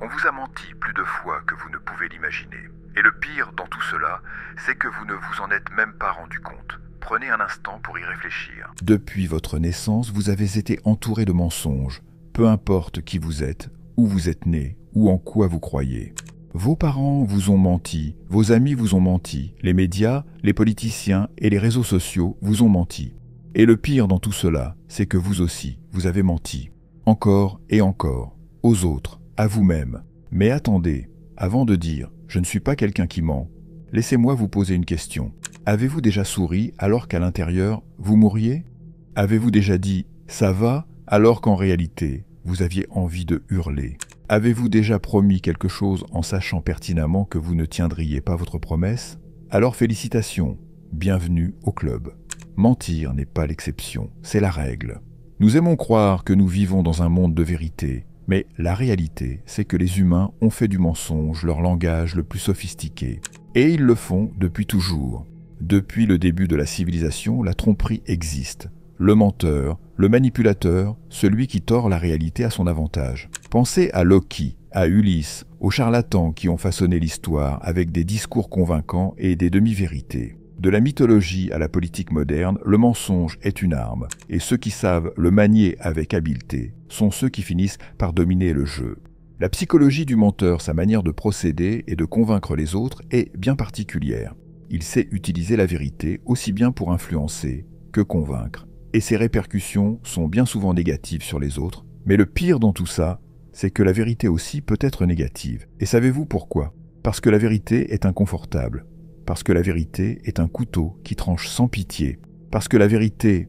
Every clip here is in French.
On vous a menti plus de fois que vous ne pouvez l'imaginer. Et le pire dans tout cela, c'est que vous ne vous en êtes même pas rendu compte. Prenez un instant pour y réfléchir. Depuis votre naissance, vous avez été entouré de mensonges. Peu importe qui vous êtes, où vous êtes né, ou en quoi vous croyez. Vos parents vous ont menti, vos amis vous ont menti, les médias, les politiciens et les réseaux sociaux vous ont menti. Et le pire dans tout cela, c'est que vous aussi, vous avez menti. Encore et encore, aux autres, à vous-même. Mais attendez, avant de dire « je ne suis pas quelqu'un qui ment », laissez-moi vous poser une question. Avez-vous déjà souri alors qu'à l'intérieur, vous mourriez? Avez-vous déjà dit « ça va » alors qu'en réalité, vous aviez envie de hurler? Avez-vous déjà promis quelque chose en sachant pertinemment que vous ne tiendriez pas votre promesse? Alors félicitations, bienvenue au club. Mentir n'est pas l'exception, c'est la règle. Nous aimons croire que nous vivons dans un monde de vérité, mais la réalité, c'est que les humains ont fait du mensonge leur langage le plus sophistiqué. Et ils le font depuis toujours. Depuis le début de la civilisation, la tromperie existe. Le menteur, le manipulateur, celui qui tord la réalité à son avantage. Pensez à Loki, à Ulysse, aux charlatans qui ont façonné l'histoire avec des discours convaincants et des demi-vérités. De la mythologie à la politique moderne, le mensonge est une arme, et ceux qui savent le manier avec habileté sont ceux qui finissent par dominer le jeu. La psychologie du menteur, sa manière de procéder et de convaincre les autres est bien particulière. Il sait utiliser la vérité aussi bien pour influencer que convaincre. Et ses répercussions sont bien souvent négatives sur les autres. Mais le pire dans tout ça, c'est que la vérité aussi peut être négative. Et savez-vous pourquoi? Parce que la vérité est inconfortable. Parce que la vérité est un couteau qui tranche sans pitié. Parce que la vérité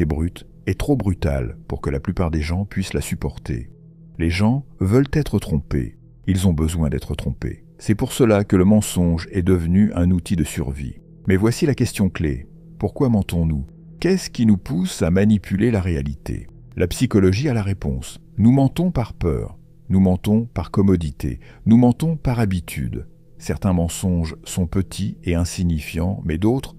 brute, est trop brutale pour que la plupart des gens puissent la supporter. Les gens veulent être trompés. Ils ont besoin d'être trompés. C'est pour cela que le mensonge est devenu un outil de survie. Mais voici la question clé. Pourquoi mentons-nous? Qu'est-ce qui nous pousse à manipuler la réalité? La psychologie a la réponse. Nous mentons par peur. Nous mentons par commodité. Nous mentons par habitude. Certains mensonges sont petits et insignifiants, mais d'autres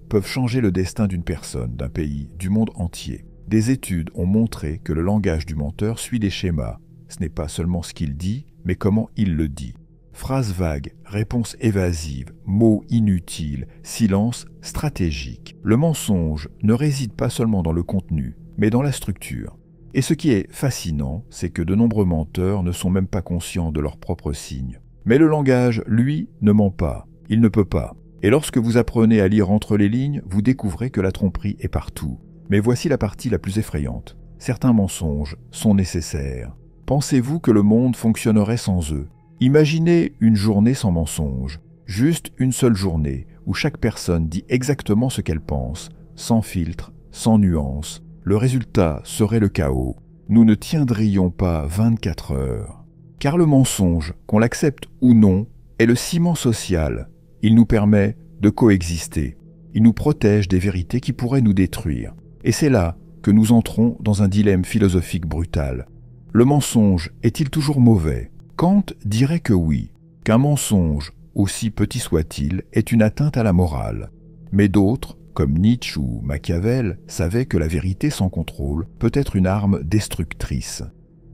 peuvent changer le destin d'une personne, d'un pays, du monde entier. Des études ont montré que le langage du menteur suit des schémas. Ce n'est pas seulement ce qu'il dit, mais comment il le dit. Phrases vagues, réponses évasives, mots inutiles, silence stratégique. Le mensonge ne réside pas seulement dans le contenu, mais dans la structure. Et ce qui est fascinant, c'est que de nombreux menteurs ne sont même pas conscients de leurs propres signes. Mais le langage, lui, ne ment pas. Il ne peut pas. Et lorsque vous apprenez à lire entre les lignes, vous découvrez que la tromperie est partout. Mais voici la partie la plus effrayante. Certains mensonges sont nécessaires. Pensez-vous que le monde fonctionnerait sans eux? Imaginez une journée sans mensonge. Juste une seule journée, où chaque personne dit exactement ce qu'elle pense, sans filtre, sans nuance. Le résultat serait le chaos. Nous ne tiendrions pas 24 heures. Car le mensonge, qu'on l'accepte ou non, est le ciment social. Il nous permet de coexister. Il nous protège des vérités qui pourraient nous détruire. Et c'est là que nous entrons dans un dilemme philosophique brutal. Le mensonge est-il toujours mauvais? Kant dirait que oui, qu'un mensonge, aussi petit soit-il, est une atteinte à la morale. Mais d'autres, comme Nietzsche ou Machiavel, savaient que la vérité sans contrôle peut être une arme destructrice.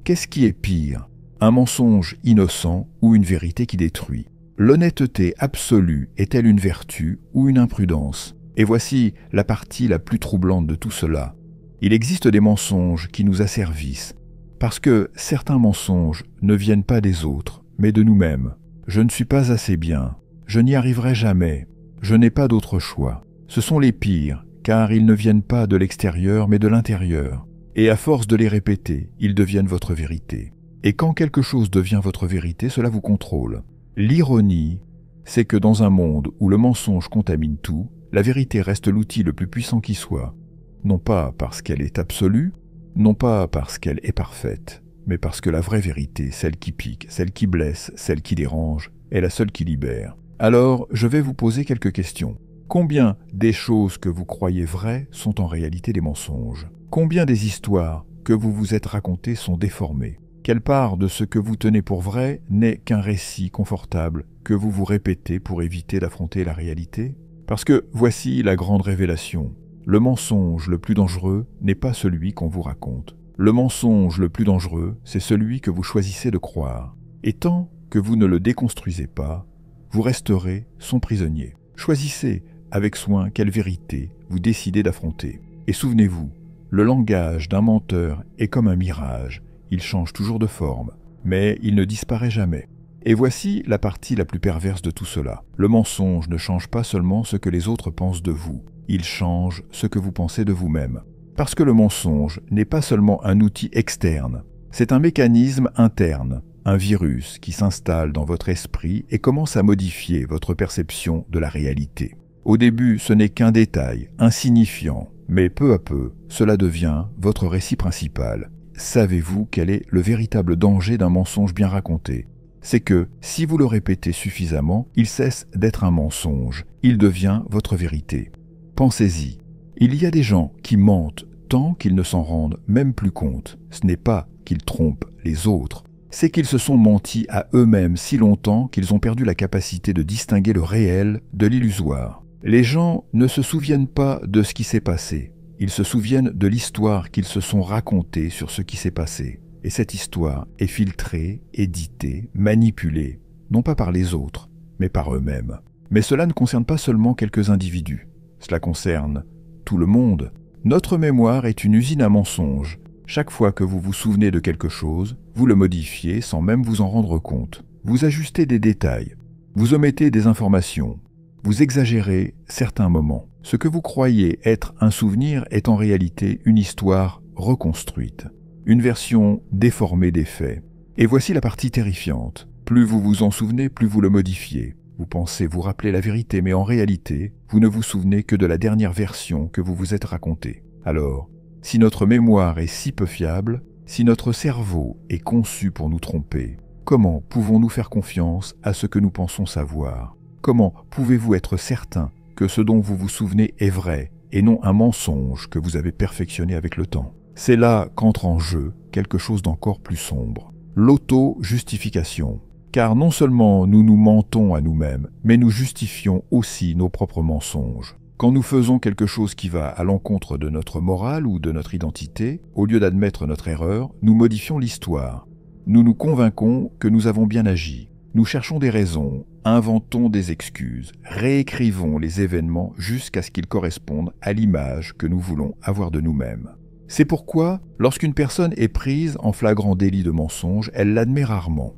Qu'est-ce qui est pire? Un mensonge innocent ou une vérité qui détruit? L'honnêteté absolue est-elle une vertu ou une imprudence? Et voici la partie la plus troublante de tout cela. Il existe des mensonges qui nous asservissent, parce que certains mensonges ne viennent pas des autres, mais de nous-mêmes. Je ne suis pas assez bien, je n'y arriverai jamais, je n'ai pas d'autre choix. Ce sont les pires, car ils ne viennent pas de l'extérieur, mais de l'intérieur. Et à force de les répéter, ils deviennent votre vérité. Et quand quelque chose devient votre vérité, cela vous contrôle. L'ironie, c'est que dans un monde où le mensonge contamine tout, la vérité reste l'outil le plus puissant qui soit. Non pas parce qu'elle est absolue, non pas parce qu'elle est parfaite, mais parce que la vraie vérité, celle qui pique, celle qui blesse, celle qui dérange, est la seule qui libère. Alors, je vais vous poser quelques questions. Combien des choses que vous croyez vraies sont en réalité des mensonges? Combien des histoires que vous vous êtes racontées sont déformées? Quelle part de ce que vous tenez pour vrai n'est qu'un récit confortable que vous vous répétez pour éviter d'affronter la réalité? Parce que voici la grande révélation. Le mensonge le plus dangereux n'est pas celui qu'on vous raconte. Le mensonge le plus dangereux, c'est celui que vous choisissez de croire. Et tant que vous ne le déconstruisez pas, vous resterez son prisonnier. Choisissez avec soin quelle vérité vous décidez d'affronter. Et souvenez-vous, le langage d'un menteur est comme un mirage, il change toujours de forme, mais il ne disparaît jamais. Et voici la partie la plus perverse de tout cela. Le mensonge ne change pas seulement ce que les autres pensent de vous, il change ce que vous pensez de vous-même. Parce que le mensonge n'est pas seulement un outil externe, c'est un mécanisme interne, un virus qui s'installe dans votre esprit et commence à modifier votre perception de la réalité. Au début, ce n'est qu'un détail, insignifiant, mais peu à peu, cela devient votre récit principal. Savez-vous quel est le véritable danger d'un mensonge bien raconté ? C'est que, si vous le répétez suffisamment, il cesse d'être un mensonge, il devient votre vérité. Pensez-y, il y a des gens qui mentent tant qu'ils ne s'en rendent même plus compte. Ce n'est pas qu'ils trompent les autres, c'est qu'ils se sont menti à eux-mêmes si longtemps qu'ils ont perdu la capacité de distinguer le réel de l'illusoire. Les gens ne se souviennent pas de ce qui s'est passé, ils se souviennent de l'histoire qu'ils se sont racontée sur ce qui s'est passé. Et cette histoire est filtrée, éditée, manipulée, non pas par les autres, mais par eux-mêmes. Mais cela ne concerne pas seulement quelques individus, cela concerne tout le monde. Notre mémoire est une usine à mensonges. Chaque fois que vous vous souvenez de quelque chose, vous le modifiez sans même vous en rendre compte. Vous ajustez des détails, vous omettez des informations, vous exagérez certains moments. Ce que vous croyez être un souvenir est en réalité une histoire reconstruite, une version déformée des faits. Et voici la partie terrifiante. Plus vous vous en souvenez, plus vous le modifiez. Vous pensez vous rappeler la vérité, mais en réalité, vous ne vous souvenez que de la dernière version que vous vous êtes racontée. Alors, si notre mémoire est si peu fiable, si notre cerveau est conçu pour nous tromper, comment pouvons-nous faire confiance à ce que nous pensons savoir ? Comment pouvez-vous être certain que ce dont vous vous souvenez est vrai et non un mensonge que vous avez perfectionné avec le temps ? C'est là qu'entre en jeu quelque chose d'encore plus sombre, l'auto-justification. Car non seulement nous nous mentons à nous-mêmes, mais nous justifions aussi nos propres mensonges. Quand nous faisons quelque chose qui va à l'encontre de notre morale ou de notre identité, au lieu d'admettre notre erreur, nous modifions l'histoire. Nous nous convainquons que nous avons bien agi. Nous cherchons des raisons, inventons des excuses, réécrivons les événements jusqu'à ce qu'ils correspondent à l'image que nous voulons avoir de nous-mêmes. C'est pourquoi, lorsqu'une personne est prise en flagrant délit de mensonge, elle l'admet rarement.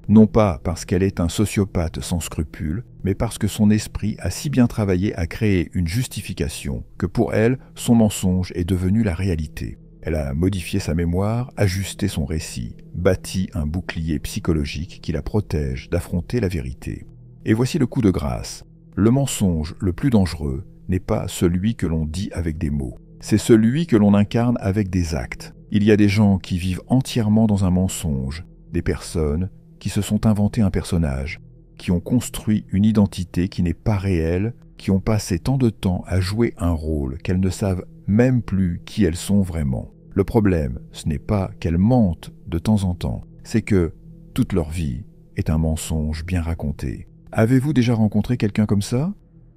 Non pas parce qu'elle est un sociopathe sans scrupules, mais parce que son esprit a si bien travaillé à créer une justification que pour elle, son mensonge est devenu la réalité. Elle a modifié sa mémoire, ajusté son récit, bâti un bouclier psychologique qui la protège d'affronter la vérité. Et voici le coup de grâce. Le mensonge le plus dangereux n'est pas celui que l'on dit avec des mots, c'est celui que l'on incarne avec des actes. Il y a des gens qui vivent entièrement dans un mensonge, des personnes qui se sont inventé un personnage, qui ont construit une identité qui n'est pas réelle, qui ont passé tant de temps à jouer un rôle qu'elles ne savent même plus qui elles sont vraiment. Le problème, ce n'est pas qu'elles mentent de temps en temps, c'est que toute leur vie est un mensonge bien raconté. Avez-vous déjà rencontré quelqu'un comme ça ?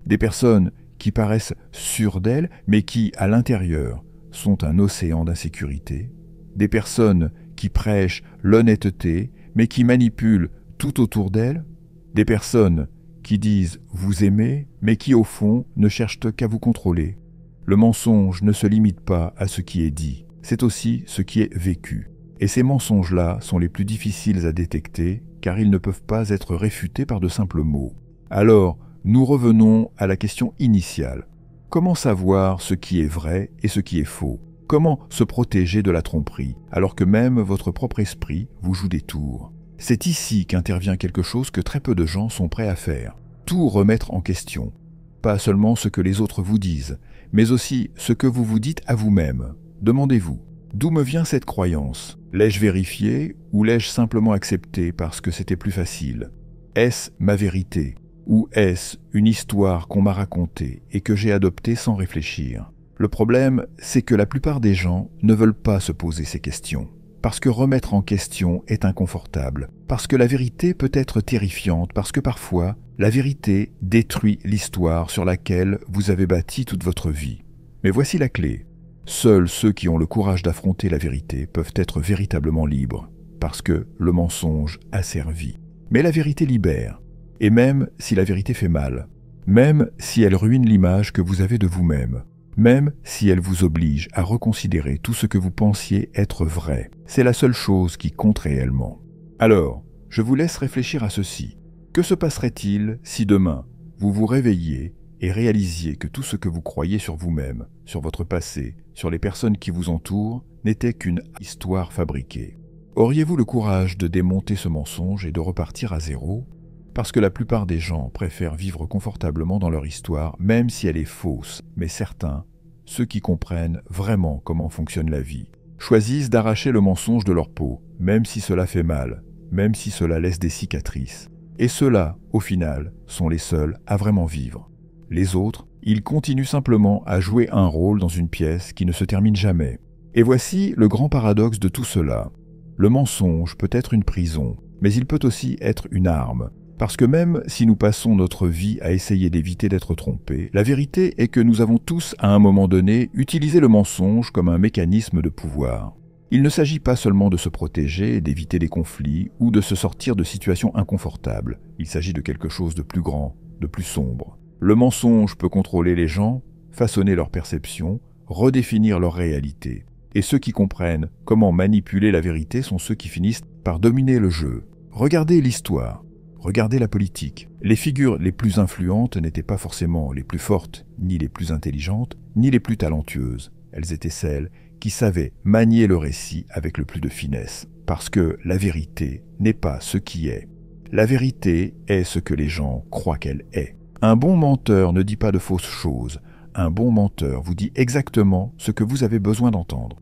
Des personnes qui paraissent sûres d'elles, mais qui, à l'intérieur, sont un océan d'insécurité. Des personnes qui prêchent l'honnêteté, mais qui manipulent tout autour d'elles, des personnes qui disent « vous aimer », mais qui au fond ne cherchent qu'à vous contrôler. Le mensonge ne se limite pas à ce qui est dit, c'est aussi ce qui est vécu. Et ces mensonges-là sont les plus difficiles à détecter, car ils ne peuvent pas être réfutés par de simples mots. Alors, nous revenons à la question initiale. Comment savoir ce qui est vrai et ce qui est faux ? Comment se protéger de la tromperie, alors que même votre propre esprit vous joue des tours ? C'est ici qu'intervient quelque chose que très peu de gens sont prêts à faire. Tout remettre en question. Pas seulement ce que les autres vous disent, mais aussi ce que vous vous dites à vous-même. Demandez-vous, d'où me vient cette croyance ? L'ai-je vérifiée ou l'ai-je simplement acceptée parce que c'était plus facile ? Est-ce ma vérité ? Ou est-ce une histoire qu'on m'a racontée et que j'ai adoptée sans réfléchir ? Le problème, c'est que la plupart des gens ne veulent pas se poser ces questions. Parce que remettre en question est inconfortable. Parce que la vérité peut être terrifiante. Parce que parfois, la vérité détruit l'histoire sur laquelle vous avez bâti toute votre vie. Mais voici la clé. Seuls ceux qui ont le courage d'affronter la vérité peuvent être véritablement libres. parce que le mensonge asservit. Mais la vérité libère, et même si la vérité fait mal, même si elle ruine l'image que vous avez de vous-même, même si elle vous oblige à reconsidérer tout ce que vous pensiez être vrai, c'est la seule chose qui compte réellement. Alors, je vous laisse réfléchir à ceci. Que se passerait-il si demain, vous vous réveilliez et réalisiez que tout ce que vous croyez sur vous-même, sur votre passé, sur les personnes qui vous entourent, n'était qu'une histoire fabriquée? Auriez-vous le courage de démonter ce mensonge et de repartir à zéro? Parce que la plupart des gens préfèrent vivre confortablement dans leur histoire, même si elle est fausse, mais certains, ceux qui comprennent vraiment comment fonctionne la vie, choisissent d'arracher le mensonge de leur peau, même si cela fait mal, même si cela laisse des cicatrices. Et ceux-là, au final, sont les seuls à vraiment vivre. Les autres, ils continuent simplement à jouer un rôle dans une pièce qui ne se termine jamais. Et voici le grand paradoxe de tout cela. Le mensonge peut être une prison, mais il peut aussi être une arme. Parce que même si nous passons notre vie à essayer d'éviter d'être trompés, la vérité est que nous avons tous, à un moment donné, utilisé le mensonge comme un mécanisme de pouvoir. Il ne s'agit pas seulement de se protéger, d'éviter des conflits ou de se sortir de situations inconfortables. Il s'agit de quelque chose de plus grand, de plus sombre. Le mensonge peut contrôler les gens, façonner leur perception, redéfinir leur réalité. Et ceux qui comprennent comment manipuler la vérité sont ceux qui finissent par dominer le jeu. Regardez l'histoire. Regardez la politique. Les figures les plus influentes n'étaient pas forcément les plus fortes, ni les plus intelligentes, ni les plus talentueuses. Elles étaient celles qui savaient manier le récit avec le plus de finesse. Parce que la vérité n'est pas ce qui est. La vérité est ce que les gens croient qu'elle est. Un bon menteur ne dit pas de fausses choses. Un bon menteur vous dit exactement ce que vous avez besoin d'entendre.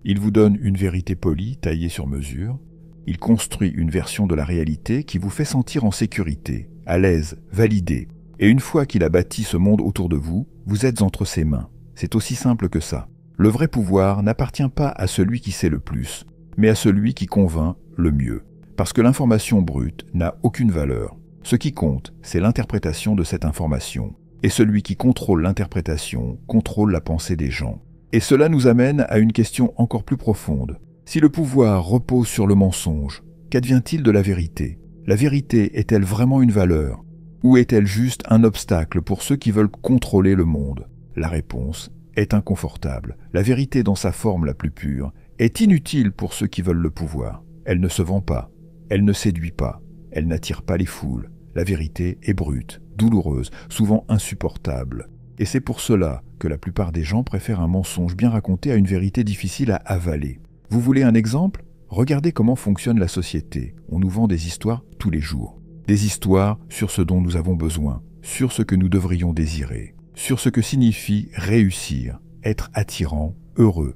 Il vous donne une vérité polie, taillée sur mesure. Il construit une version de la réalité qui vous fait sentir en sécurité, à l'aise, validé. Et une fois qu'il a bâti ce monde autour de vous, vous êtes entre ses mains. C'est aussi simple que ça. Le vrai pouvoir n'appartient pas à celui qui sait le plus, mais à celui qui convainc le mieux. Parce que l'information brute n'a aucune valeur. Ce qui compte, c'est l'interprétation de cette information. Et celui qui contrôle l'interprétation contrôle la pensée des gens. Et cela nous amène à une question encore plus profonde. Si le pouvoir repose sur le mensonge, qu'advient-il de la vérité? La vérité est-elle vraiment une valeur? Ou est-elle juste un obstacle pour ceux qui veulent contrôler le monde? La réponse est inconfortable. La vérité dans sa forme la plus pure est inutile pour ceux qui veulent le pouvoir. Elle ne se vend pas, elle ne séduit pas, elle n'attire pas les foules. La vérité est brute, douloureuse, souvent insupportable. Et c'est pour cela que la plupart des gens préfèrent un mensonge bien raconté à une vérité difficile à avaler. Vous voulez un exemple? Regardez comment fonctionne la société. On nous vend des histoires tous les jours. Des histoires sur ce dont nous avons besoin, sur ce que nous devrions désirer, sur ce que signifie réussir, être attirant, heureux.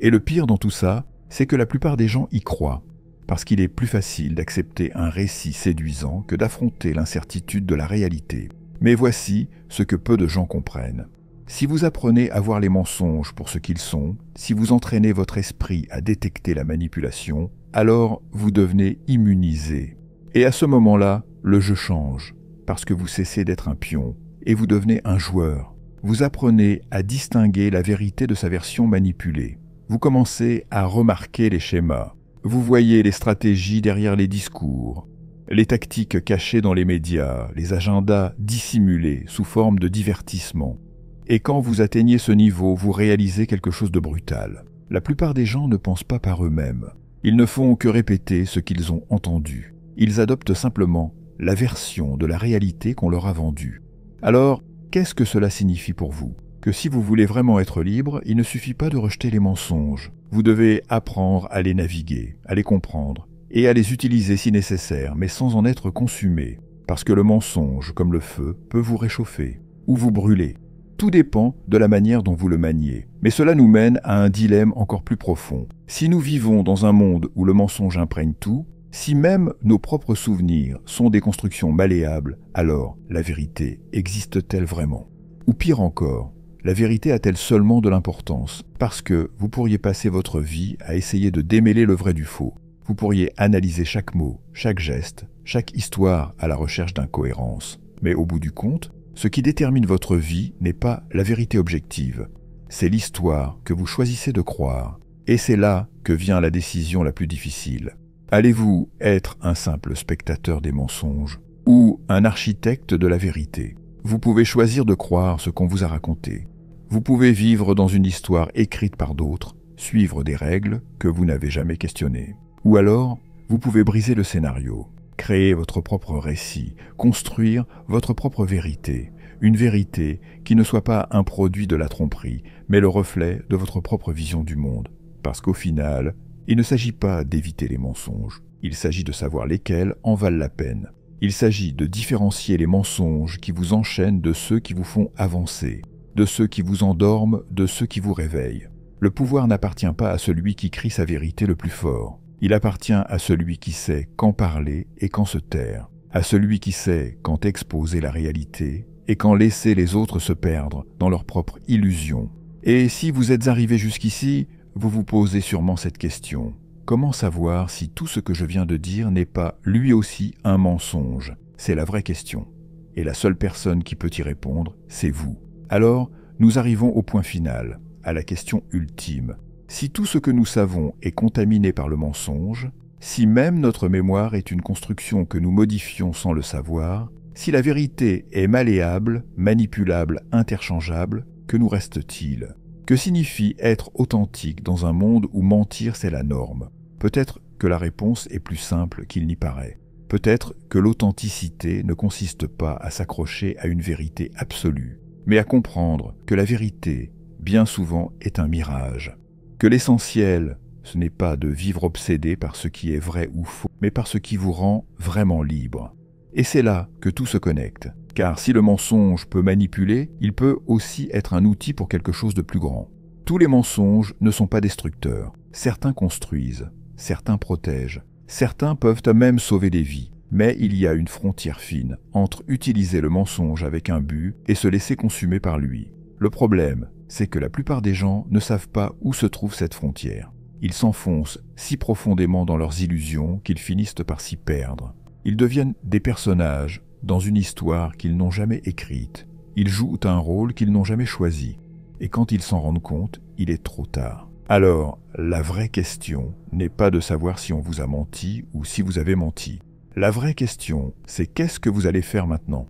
Et le pire dans tout ça, c'est que la plupart des gens y croient, parce qu'il est plus facile d'accepter un récit séduisant que d'affronter l'incertitude de la réalité. Mais voici ce que peu de gens comprennent. Si vous apprenez à voir les mensonges pour ce qu'ils sont, si vous entraînez votre esprit à détecter la manipulation, alors vous devenez immunisé. Et à ce moment-là, le jeu change, parce que vous cessez d'être un pion, et vous devenez un joueur. Vous apprenez à distinguer la vérité de sa version manipulée. Vous commencez à remarquer les schémas. Vous voyez les stratégies derrière les discours, les tactiques cachées dans les médias, les agendas dissimulés sous forme de divertissement. Et quand vous atteignez ce niveau, vous réalisez quelque chose de brutal. La plupart des gens ne pensent pas par eux-mêmes. Ils ne font que répéter ce qu'ils ont entendu. Ils adoptent simplement la version de la réalité qu'on leur a vendue. Alors, qu'est-ce que cela signifie pour vous? Que si vous voulez vraiment être libre, il ne suffit pas de rejeter les mensonges. Vous devez apprendre à les naviguer, à les comprendre, et à les utiliser si nécessaire, mais sans en être consumé. Parce que le mensonge, comme le feu, peut vous réchauffer ou vous brûler. Tout dépend de la manière dont vous le maniez. Mais cela nous mène à un dilemme encore plus profond. Si nous vivons dans un monde où le mensonge imprègne tout, si même nos propres souvenirs sont des constructions malléables, alors la vérité existe-t-elle vraiment? Ou pire encore, la vérité a-t-elle seulement de l'importance? Parce que vous pourriez passer votre vie à essayer de démêler le vrai du faux. Vous pourriez analyser chaque mot, chaque geste, chaque histoire à la recherche d'incohérence. Mais au bout du compte, ce qui détermine votre vie n'est pas la vérité objective, c'est l'histoire que vous choisissez de croire. Et c'est là que vient la décision la plus difficile. Allez-vous être un simple spectateur des mensonges ou un architecte de la vérité? Vous pouvez choisir de croire ce qu'on vous a raconté. Vous pouvez vivre dans une histoire écrite par d'autres, suivre des règles que vous n'avez jamais questionnées. Ou alors, vous pouvez briser le scénario, créer votre propre récit, construire votre propre vérité, une vérité qui ne soit pas un produit de la tromperie, mais le reflet de votre propre vision du monde. Parce qu'au final, il ne s'agit pas d'éviter les mensonges, il s'agit de savoir lesquels en valent la peine. Il s'agit de différencier les mensonges qui vous enchaînent de ceux qui vous font avancer, de ceux qui vous endorment, de ceux qui vous réveillent. Le pouvoir n'appartient pas à celui qui crie sa vérité le plus fort. Il appartient à celui qui sait quand parler et quand se taire, à celui qui sait quand exposer la réalité et quand laisser les autres se perdre dans leurs propres illusions. Et si vous êtes arrivé jusqu'ici, vous vous posez sûrement cette question. Comment savoir si tout ce que je viens de dire n'est pas lui aussi un mensonge? C'est la vraie question. Et la seule personne qui peut y répondre, c'est vous. Alors, nous arrivons au point final, à la question ultime. Si tout ce que nous savons est contaminé par le mensonge, si même notre mémoire est une construction que nous modifions sans le savoir, si la vérité est malléable, manipulable, interchangeable, que nous reste-t-il? Que signifie être authentique dans un monde où mentir c'est la norme? Peut-être que la réponse est plus simple qu'il n'y paraît. Peut-être que l'authenticité ne consiste pas à s'accrocher à une vérité absolue, mais à comprendre que la vérité, bien souvent, est un mirage. Que l'essentiel, ce n'est pas de vivre obsédé par ce qui est vrai ou faux, mais par ce qui vous rend vraiment libre. Et c'est là que tout se connecte. Car si le mensonge peut manipuler, il peut aussi être un outil pour quelque chose de plus grand. Tous les mensonges ne sont pas destructeurs. Certains construisent, certains protègent, certains peuvent même sauver des vies. Mais il y a une frontière fine entre utiliser le mensonge avec un but et se laisser consumer par lui. Le problème, c'est que la plupart des gens ne savent pas où se trouve cette frontière. Ils s'enfoncent si profondément dans leurs illusions qu'ils finissent par s'y perdre. Ils deviennent des personnages dans une histoire qu'ils n'ont jamais écrite. Ils jouent un rôle qu'ils n'ont jamais choisi. Et quand ils s'en rendent compte, il est trop tard. Alors, la vraie question n'est pas de savoir si on vous a menti ou si vous avez menti. La vraie question, c'est qu'est-ce que vous allez faire maintenant?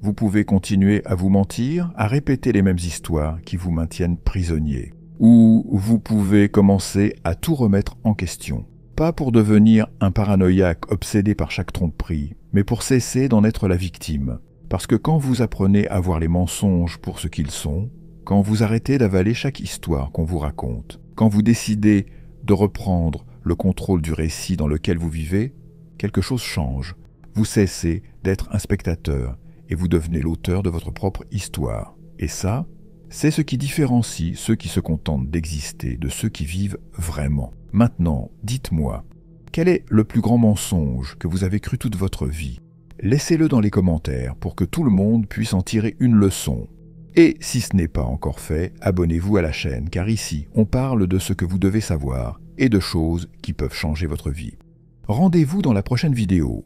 Vous pouvez continuer à vous mentir, à répéter les mêmes histoires qui vous maintiennent prisonnier. Ou vous pouvez commencer à tout remettre en question. Pas pour devenir un paranoïaque obsédé par chaque tromperie, mais pour cesser d'en être la victime. Parce que quand vous apprenez à voir les mensonges pour ce qu'ils sont, quand vous arrêtez d'avaler chaque histoire qu'on vous raconte, quand vous décidez de reprendre le contrôle du récit dans lequel vous vivez, quelque chose change. Vous cessez d'être un spectateur et vous devenez l'auteur de votre propre histoire. Et ça, c'est ce qui différencie ceux qui se contentent d'exister de ceux qui vivent vraiment. Maintenant, dites-moi, quel est le plus grand mensonge que vous avez cru toute votre vie? Laissez-le dans les commentaires pour que tout le monde puisse en tirer une leçon. Et si ce n'est pas encore fait, abonnez-vous à la chaîne, car ici, on parle de ce que vous devez savoir et de choses qui peuvent changer votre vie. Rendez-vous dans la prochaine vidéo.